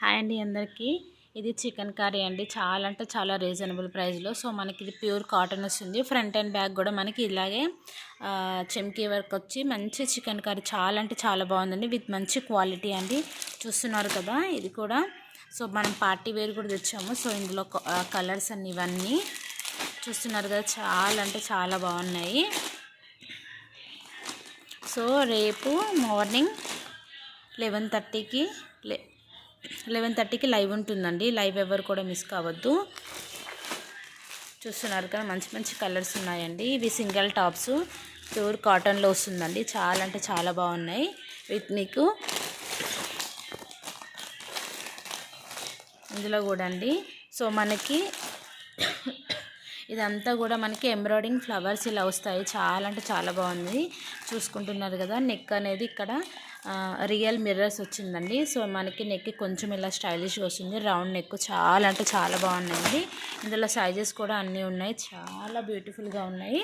Hi అండి అందరికీ. ఇది చికెన్ కర్రీ అండి. చాలా అంటే చాలా రీజనబుల్ ప్రైస్లో. సో మనకి ఇది ప్యూర్ కాటన్ వస్తుంది. ఫ్రంట్ అండ్ బ్యాక్ కూడా మనకి ఇలాగే చెమ్కీ వర్క్ వచ్చి మంచి చికెన్ కర్రీ చాలా అంటే చాలా బాగుందండి. విత్ మంచి క్వాలిటీ అండి. చూస్తున్నారు కదా, ఇది కూడా. సో మనం పార్టీ వేర్ కూడా తెచ్చాము. సో ఇందులో కలర్స్ అన్ని ఇవన్నీ చూస్తున్నారు కదా, చాలా అంటే చాలా బాగున్నాయి. సో రేపు మార్నింగ్ 11:30కి లైవ్ ఉంటుందండి. లైవ్ ఎవరు కూడా మిస్ కావద్దు. చూస్తున్నారు కదా, మంచి మంచి కలర్స్ ఉన్నాయండి. ఇవి సింగిల్ టాప్స్ ప్యూర్ కాటన్లో వస్తుందండి. చాలా అంటే చాలా బాగున్నాయి. విత్ మీకు ఇందులో కూడా అండి. సో మనకి ఇదంతా కూడా మనకి ఎంబ్రాయిడింగ్ ఫ్లవర్స్ ఇలా వస్తాయి. చాలా అంటే చాలా బాగుంది. చూసుకుంటున్నారు కదా, నెక్ అనేది ఇక్కడ రియల్ మిర్రర్స్ వచ్చిందండి. సో మనకి నెక్ కొంచెం ఇలా స్టైలిష్గా వస్తుంది. రౌండ్ నెక్ చాలా అంటే చాలా బాగున్నాయండి. ఇందులో సైజెస్ కూడా అన్నీ ఉన్నాయి. చాలా బ్యూటిఫుల్గా ఉన్నాయి.